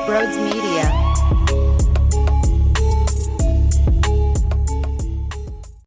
Broads Media.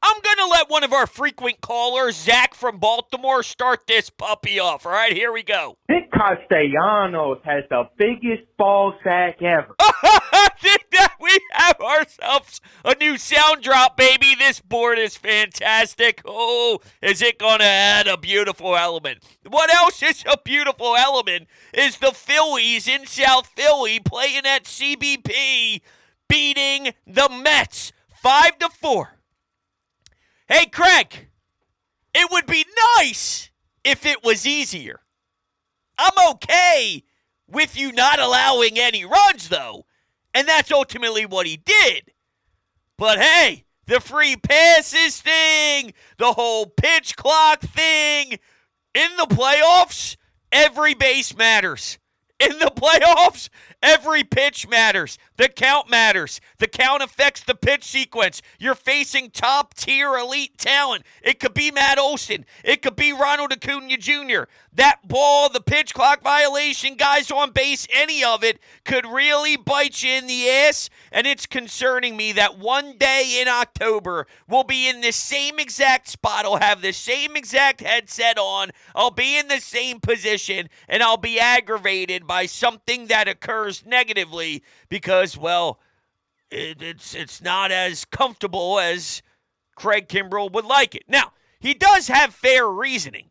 I'm going to let one of our frequent callers, Zach from Baltimore, start this puppy off. All right, here we go. Nick Castellanos has the biggest ball sack ever. I think that we have ourselves a new sound drop, baby. This board is fantastic. Oh, is it going to add a beautiful element? What else is a beautiful element is the Phillies in South Philly playing at CBP, beating the Mets 5-4. Hey, Craig, it would be nice if it was easier. I'm okay with you not allowing any runs, though, and that's ultimately what he did. But hey, the free passes thing, the whole pitch clock thing, in the playoffs, every base matters. In the playoffs, every pitch matters. The count matters. The count affects the pitch sequence. You're facing top-tier elite talent. It could be Matt Olson. It could be Ronald Acuna Jr. That ball, the pitch clock violation, guys on base, any of it could really bite you in the ass. And it's concerning me that one day in October, we'll be in the same exact spot. I'll have the same exact headset on. I'll be in the same position, and I'll be aggravated by something that occurs negatively because, well, it's not as comfortable as Craig Kimbrell would like it. Now, he does have fair reasoning,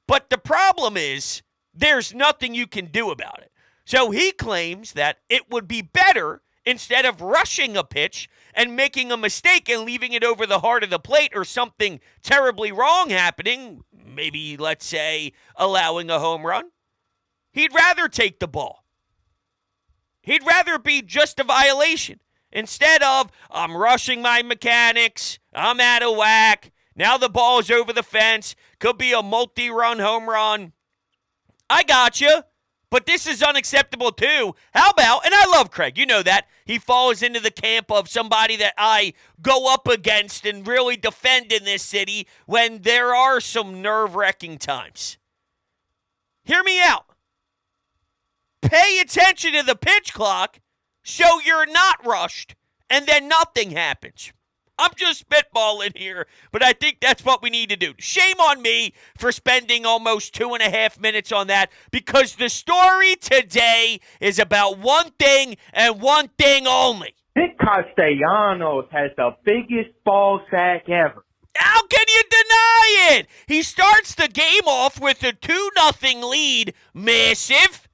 but the problem is there's nothing you can do about it. So he claims that it would be better instead of rushing a pitch and making a mistake and leaving it over the heart of the plate or something terribly wrong happening, maybe, let's say, allowing a home run. He'd rather take the ball. He'd rather be just a violation instead of, I'm rushing my mechanics, I'm out of whack, now the ball's over the fence, could be a multi-run home run. I got you, but this is unacceptable too. How about, and I love Craig, you know that, he falls into the camp of somebody that I go up against and really defend in this city when there are some nerve-wracking times. Hear me out. Pay attention to the pitch clock so you're not rushed and then nothing happens. I'm just spitballing here, but I think that's what we need to do. Shame on me for spending almost 2.5 minutes on that because the story today is about one thing and one thing only. Nick Castellanos has the biggest ball sack ever. How can you deny it? He starts the game off with a 2-0 lead, massive,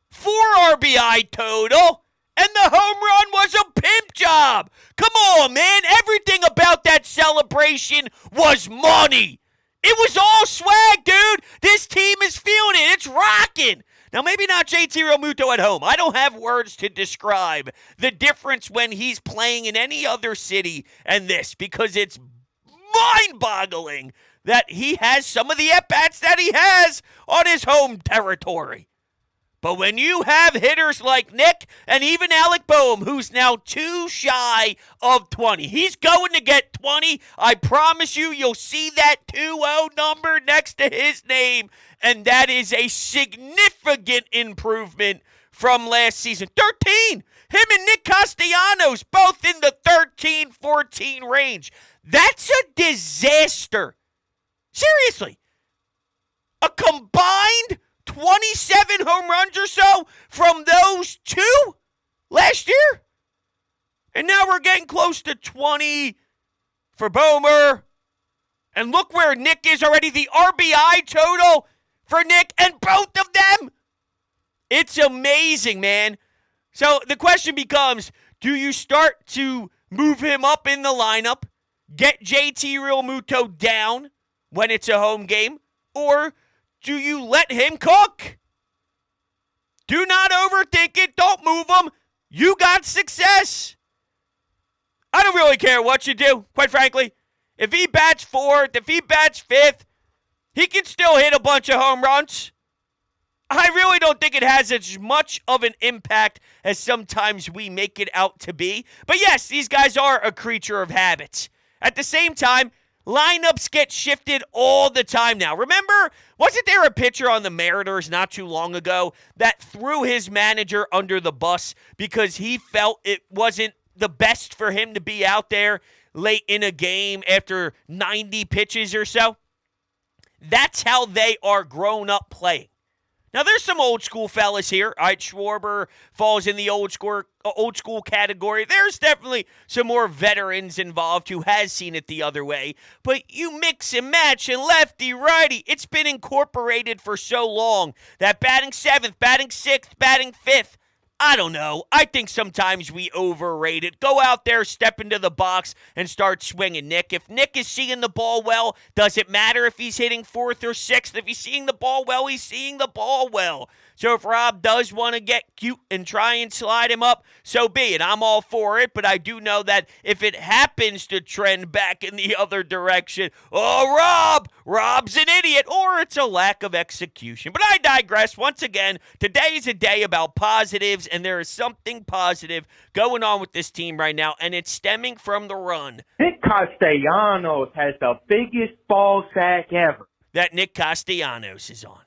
4 RBI total, and the home run was a pimp job. Come on, man. Everything about that celebration was money. It was all swag, dude. This team is feeling it. It's rocking. Now, maybe not JT Realmuto at home. I don't have words to describe the difference when he's playing in any other city and this because it's mind-boggling that he has some of the at-bats that he has on his home territory. But when you have hitters like Nick and even Alec Bohm, who's now 2 shy of 20, he's going to get 20. I promise you, you'll see that 2-0 number next to his name, and that is a significant improvement from last season. 13! Him and Nick Castellanos, both in the 13-14 range. That's a disaster. Seriously. A combined 27 home runs or so from those two last year? And now we're getting close to 20 for Bomer. And look where Nick is already, the RBI total for Nick and both of them. It's amazing, man. So the question becomes, do you start to move him up in the lineup, get JT Realmuto down when it's a home game, or do you let him cook? Do not overthink it. Don't move him. You got success. I don't really care what you do, quite frankly. If he bats 4th, if he bats 5th, he can still hit a bunch of home runs. I really don't think it has as much of an impact as sometimes we make it out to be. But yes, these guys are a creature of habits. At the same time, Lineups get shifted all the time now. Remember, wasn't there a pitcher on the Mariners not too long ago that threw his manager under the bus because he felt it wasn't the best for him to be out there late in a game after 90 pitches or so? That's how they are grown up playing. Now, there's some old school fellas here. All right, Schwarber falls in the old school category. There's definitely some more veterans involved who has seen it the other way. But you mix and match and lefty, righty. It's been incorporated for so long that batting seventh, batting sixth, batting fifth, I don't know. I think sometimes we overrate it. Go out there, step into the box, and start swinging, Nick. If Nick is seeing the ball well, does it matter if he's hitting fourth or sixth? If he's seeing the ball well, he's seeing the ball well. So if Rob does want to get cute and try and slide him up, so be it. I'm all for it, but I do know that if it happens to trend back in the other direction, Rob's an idiot, or it's a lack of execution. But I digress. Once again, today's a day about positives, and there is something positive going on with this team right now, and it's stemming from the run. Nick Castellanos has the biggest ball sack ever. That Nick Castellanos is on.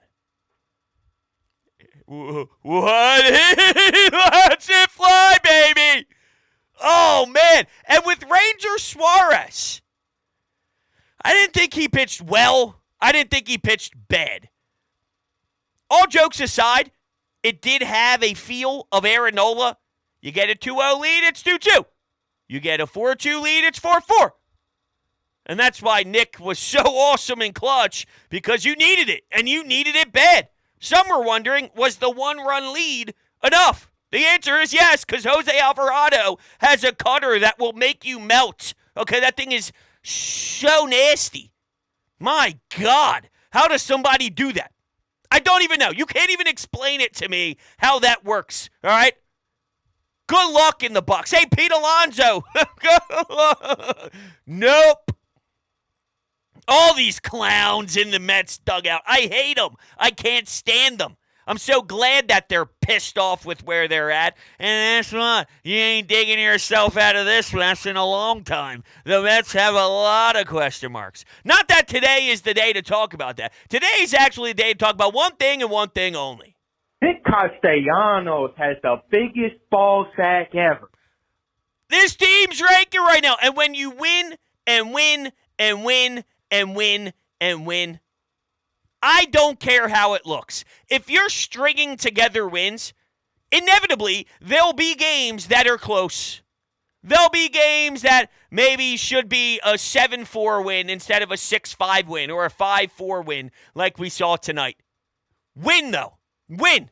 What? Let's it fly, baby! Oh, man. And with Ranger Suarez, I didn't think he pitched well. I didn't think he pitched bad. All jokes aside, it did have a feel of Aaron Nola. You get a 2-0 lead, it's 2-2. You get a 4-2 lead, it's 4-4. And that's why Nick was so awesome in clutch, because you needed it, and you needed it bad. Some were wondering, was the one-run lead enough? The answer is yes, because Jose Alvarado has a cutter that will make you melt. Okay, that thing is so nasty. My God, how does somebody do that? I don't even know. You can't even explain it to me how that works, all right? Good luck in the Bucks. Hey, Pete Alonso. Nope. All these clowns in the Mets dugout. I hate them. I can't stand them. I'm so glad that they're pissed off with where they're at. And that's why you ain't digging yourself out of this mess in a long time. The Mets have a lot of question marks. Not that today is the day to talk about that. Today is actually the day to talk about one thing and one thing only. Nick Castellanos has the biggest ball sack ever. This team's ranking right now. And when you win and win and win and win and win, I don't care how it looks. If you're stringing together wins, inevitably there'll be games that are close. There'll be games that maybe should be a 7-4 win instead of a 6-5 win or a 5-4 win like we saw tonight. Win, though. Win.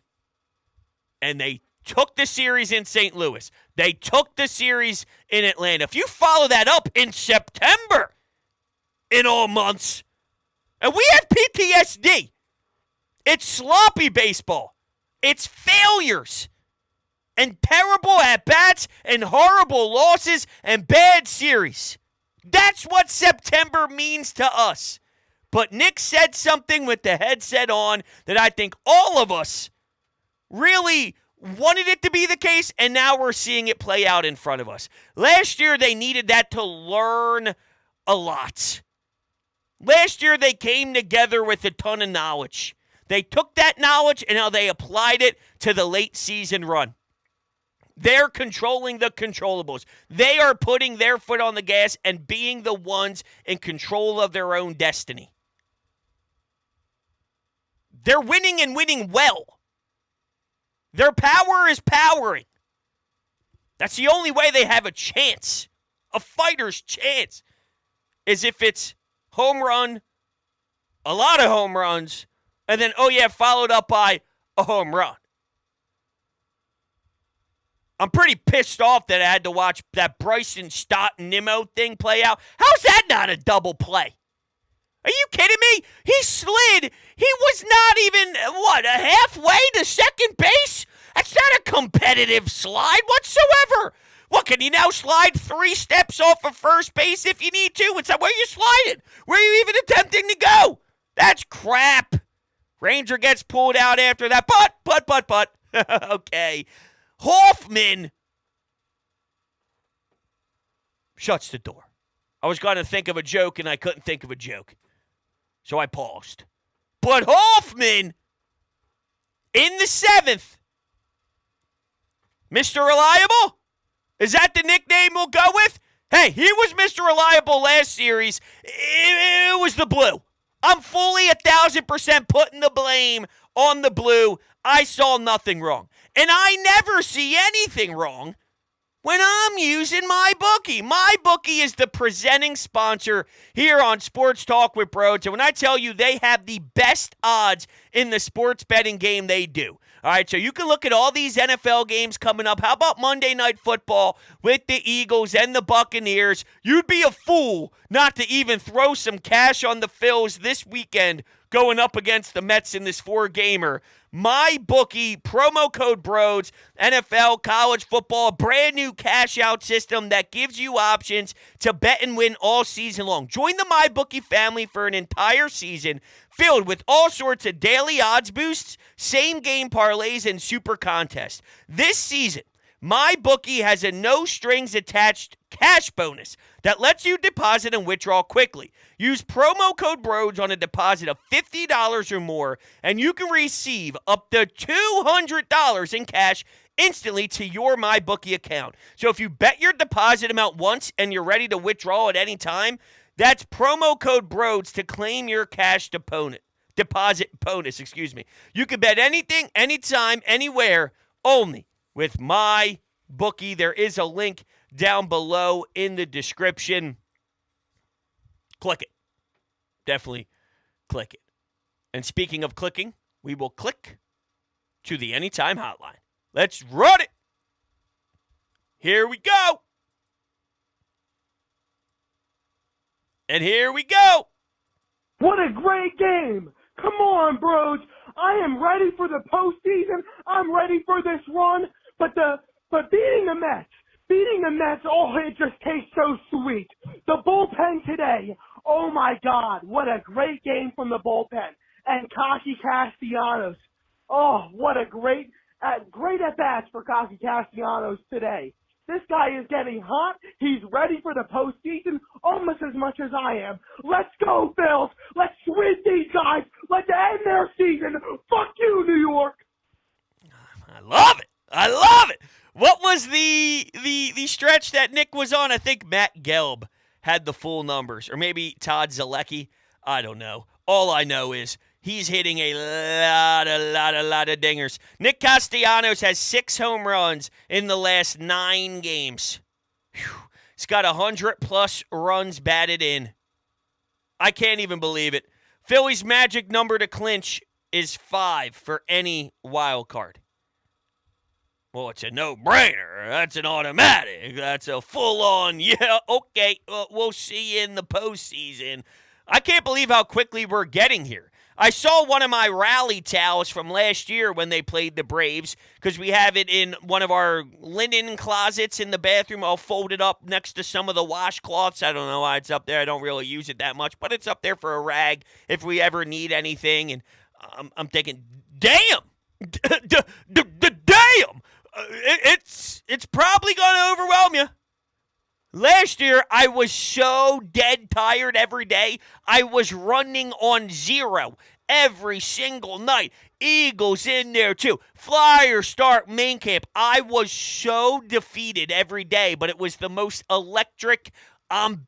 And they took the series in St. Louis. They took the series in Atlanta. If you follow that up in September, in all months, and we have PTSD. It's sloppy baseball. It's failures and terrible at-bats and horrible losses and bad series. That's what September means to us. But Nick said something with the headset on that I think all of us really wanted it to be the case, and now we're seeing it play out in front of us. Last year, they needed that to learn a lot. Last year, they came together with a ton of knowledge. They took that knowledge and now they applied it to the late season run. They're controlling the controllables. They are putting their foot on the gas and being the ones in control of their own destiny. They're winning and winning well. Their power is powering. That's the only way they have a chance, a fighter's chance, is if it's home run, a lot of home runs, and then, followed up by a home run. I'm pretty pissed off that I had to watch that Bryson Stott Nimmo thing play out. How's that not a double play? Are you kidding me? He slid. He was not even, a halfway to second base? That's not a competitive slide whatsoever. What, can you now slide 3 steps off of first base if you need to? It's where you slide it. Where are you even attempting to go? That's crap. Ranger gets pulled out after that. But. Okay. Hoffman shuts the door. I was going to think of a joke, and I couldn't think of a joke. So I paused. But Hoffman, in the 7th, Mr. Reliable? Is that the nickname we'll go with? Hey, he was Mr. Reliable last series. It was the blue. I'm fully 1,000% putting the blame on the blue. I saw nothing wrong. And I never see anything wrong when I'm using MyBookie. MyBookie is the presenting sponsor here on Sports Talk with Broads. And when I tell you they have the best odds in the sports betting game, they do. All right, so you can look at all these NFL games coming up. How about Monday Night Football with the Eagles and the Buccaneers? You'd be a fool not to even throw some cash on the Phils this weekend going up against the Mets in this 4-gamer. MyBookie, promo code BROADS, NFL, college football, brand new cash-out system that gives you options to bet and win all season long. Join the MyBookie family for an entire season filled with all sorts of daily odds boosts, same-game parlays, and super contests. This season, MyBookie has a no-strings-attached cash bonus that lets you deposit and withdraw quickly. Use promo code BROADS on a deposit of $50 or more, and you can receive up to $200 in cash instantly to your MyBookie account. So if you bet your deposit amount once and you're ready to withdraw at any time, that's promo code BROADS to claim your cash deposit bonus. You can bet anything, anytime, anywhere, only with MyBookie. There is a link down below in the description. Click it. Definitely click it. And speaking of clicking, we will click to the Anytime Hotline. Let's run it. Here we go. And here we go. What a great game. Come on, bros. I am ready for the postseason. I'm ready for this run. But beating the Mets, oh, it just tastes so sweet. The bullpen today, oh my God, what a great game from the bullpen. And Castellanos, oh, what a great at-bats for Castellanos today. This guy is getting hot. He's ready for the postseason almost as much as I am. Let's go, Phils. Let's sweep these guys. Let's end their season. Fuck you, New York. I love it. What was the stretch that Nick was on? I think Matt Gelb had the full numbers. Or maybe Todd Zalecki. I don't know. All I know is he's hitting a lot of dingers. Nick Castellanos has 6 home runs in the last 9 games. Whew. He's got 100-plus runs batted in. I can't even believe it. Philly's magic number to clinch is 5 for any wild card. Well, it's a no-brainer. That's an automatic. That's a full-on, yeah, okay, we'll see you in the postseason. I can't believe how quickly we're getting here. I saw one of my rally towels from last year when they played the Braves, because we have it in one of our linen closets in the bathroom, all folded up next to some of the washcloths. I don't know why it's up there. I don't really use it that much, but it's up there for a rag if we ever need anything. And I'm thinking, damn! Damn! It's probably going to overwhelm you. Last year, I was so dead tired every day. I was running on 0 every single night. Eagles in there too. Flyers start main camp. I was so defeated every day, but it was the most electric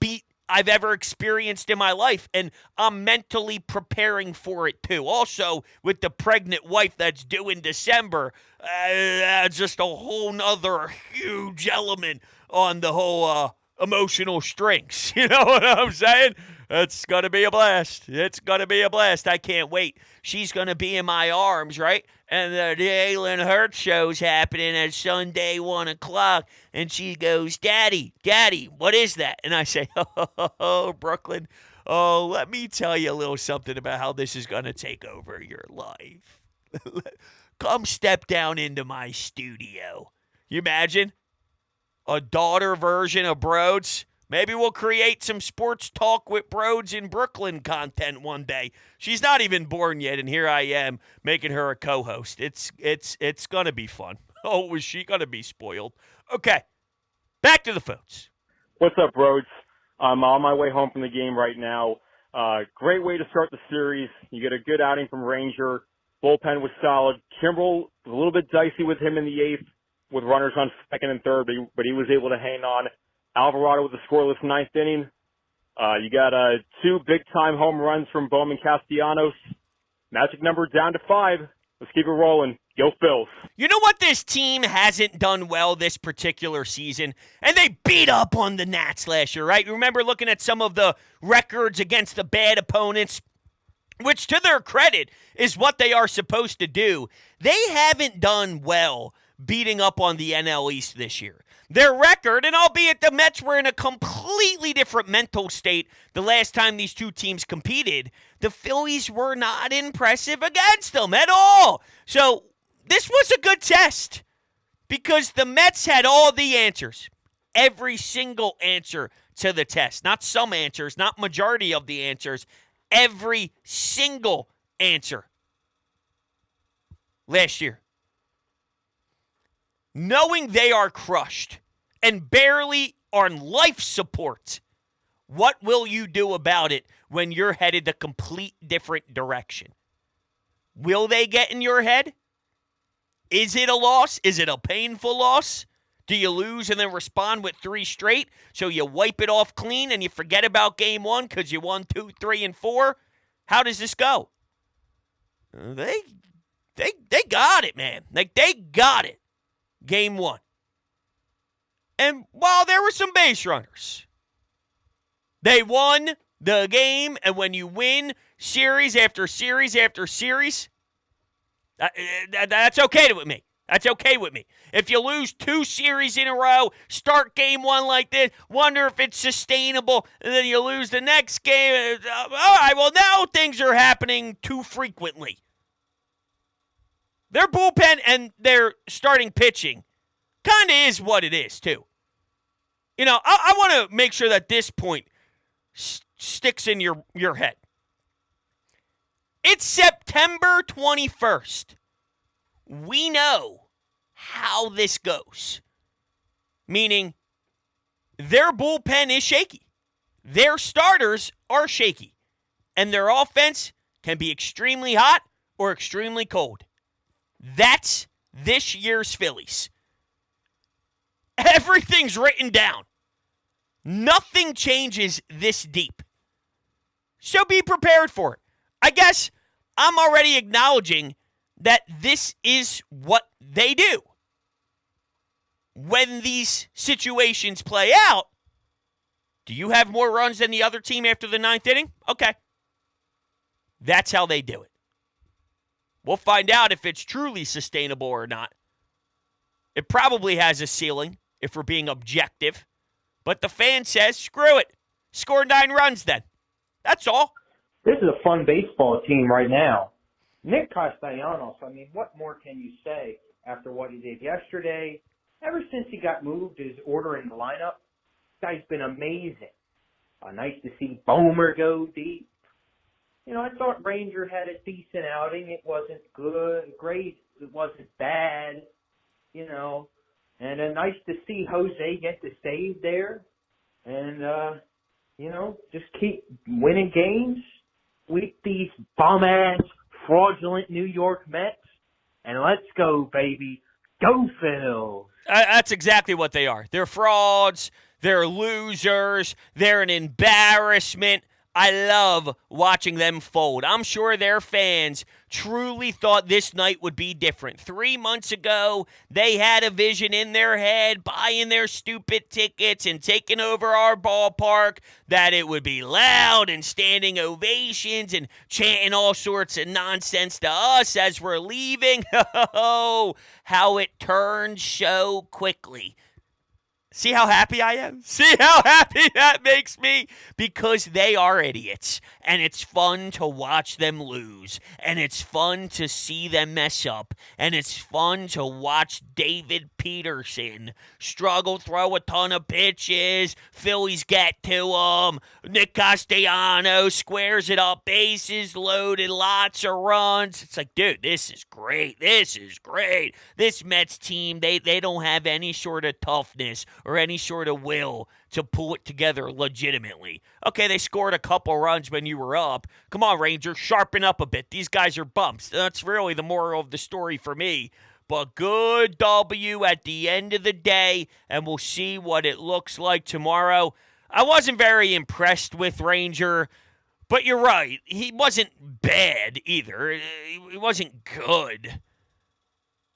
beat I've ever experienced in my life, and I'm mentally preparing for it too. Also, with the pregnant wife that's due in December, just a whole nother huge element on the whole emotional strings. You know what I'm saying? It's going to be a blast. It's going to be a blast. I can't wait. She's going to be in my arms, right? And the Jalen Hurts show's happening at Sunday, 1 o'clock. And she goes, Daddy, what is that? And I say, oh, Brooklyn, let me tell you a little something about how this is going to take over your life. Come step down into my studio. You imagine? A daughter version of Broads. Maybe we'll create some Sports Talk with Broads in Brooklyn content one day. She's not even born yet, and here I am making her a co-host. It's going to be fun. Oh, is she going to be spoiled? Okay, back to the phones. What's up, Broads? I'm on my way home from the game right now. Great way to start the series. You get a good outing from Ranger. Bullpen was solid. Kimbrel was a little bit dicey with him in the eighth with runners on second and third, but he was able to hang on. Alvarado with a scoreless ninth inning. You got two big-time home runs from Bohm and Castellanos. Magic number down to 5. Let's keep it rolling. Go Phils. You know what this team hasn't done well this particular season? And they beat up on the Nats last year, right? You remember looking at some of the records against the bad opponents, which to their credit is what they are supposed to do. They haven't done well beating up on the NL East this year. Their record, and albeit the Mets were in a completely different mental state the last time these two teams competed, the Phillies were not impressive against them at all. So this was a good test because the Mets had all the answers, every single answer to the test. Not some answers, not majority of the answers, every single answer last year. Knowing they are crushed and barely on life support, what will you do about it when you're headed a complete different direction? Will they get in your head? Is it a loss? Is it a painful loss? Do you lose and then respond with 3 straight so you wipe it off clean and you forget about game 1 because you won 2, 3, and 4? How does this go? They got it, man. Like, they got it. Game 1. And while there were some base runners, they won the game. And when you win series after series after series, that's okay with me. That's okay with me. If you lose 2 series in a row, start game 1 like this, wonder if it's sustainable, and then you lose the next game. All right, well, now things are happening too frequently. Their bullpen and their starting pitching kind of is what it is, too. You know, I want to make sure that this point sticks in your head. It's September 21st. We know how this goes. Meaning, their bullpen is shaky. Their starters are shaky. And their offense can be extremely hot or extremely cold. That's this year's Phillies. Everything's written down. Nothing changes this deep. So be prepared for it. I guess I'm already acknowledging that this is what they do. When these situations play out, do you have more runs than the other team after the 9th inning? Okay. That's how they do it. We'll find out if it's truly sustainable or not. It probably has a ceiling, if we're being objective. But the fan says, screw it. Score 9 runs then. That's all. This is a fun baseball team right now. Nick Castellanos, I mean, what more can you say after what he did yesterday? Ever since he got moved, his order in the lineup, guy's been amazing. Nice to see Bohmer go deep. You know, I thought Ranger had a decent outing. It wasn't great. It wasn't bad, you know. And nice to see Jose get the save there. And, you know, just keep winning games. Sweep these bum-ass, fraudulent New York Mets. And let's go, baby. Go, Phil. That's exactly what they are. They're frauds. They're losers. They're an embarrassment. I love watching them fold. I'm sure their fans truly thought this night would be different. 3 months ago, they had a vision in their head, buying their stupid tickets and taking over our ballpark, that it would be loud and standing ovations and chanting all sorts of nonsense to us as we're leaving. Oh, how it turned so quickly. See how happy I am? See how happy that makes me? Because they are idiots. And it's fun to watch them lose. And it's fun to see them mess up. And it's fun to watch David Peterson struggle, throw a ton of pitches. Phillies get to him. Nick Castellanos squares it up. Bases loaded. Lots of runs. It's like, dude, this is great. This is great. This Mets team, they don't have any sort of toughness or any sort of will to pull it together legitimately. Okay, they scored a couple runs when you were up. Come on, Rangers, sharpen up a bit. These guys are bumps. That's really the moral of the story for me. But good W at the end of the day, and we'll see what it looks like tomorrow. I wasn't very impressed with Ranger, but you're right. He wasn't bad either. He wasn't good.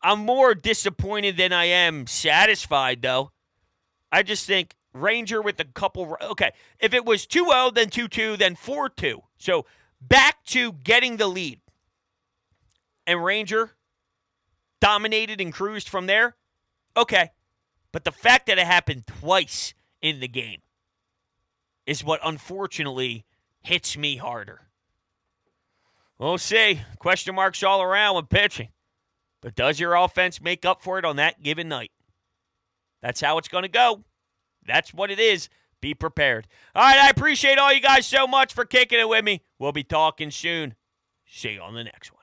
I'm more disappointed than I am satisfied, though. I just think Ranger with a couple... Okay, if it was 2-0, then 2-2, then 4-2. So back to getting the lead. And Ranger dominated and cruised from there. Okay. But the fact that it happened twice in the game is what unfortunately hits me harder. We'll see. Question marks all around with pitching. But does your offense make up for it on that given night? That's how it's going to go. That's what it is. Be prepared. All right, I appreciate all you guys so much for kicking it with me. We'll be talking soon. See you on the next one.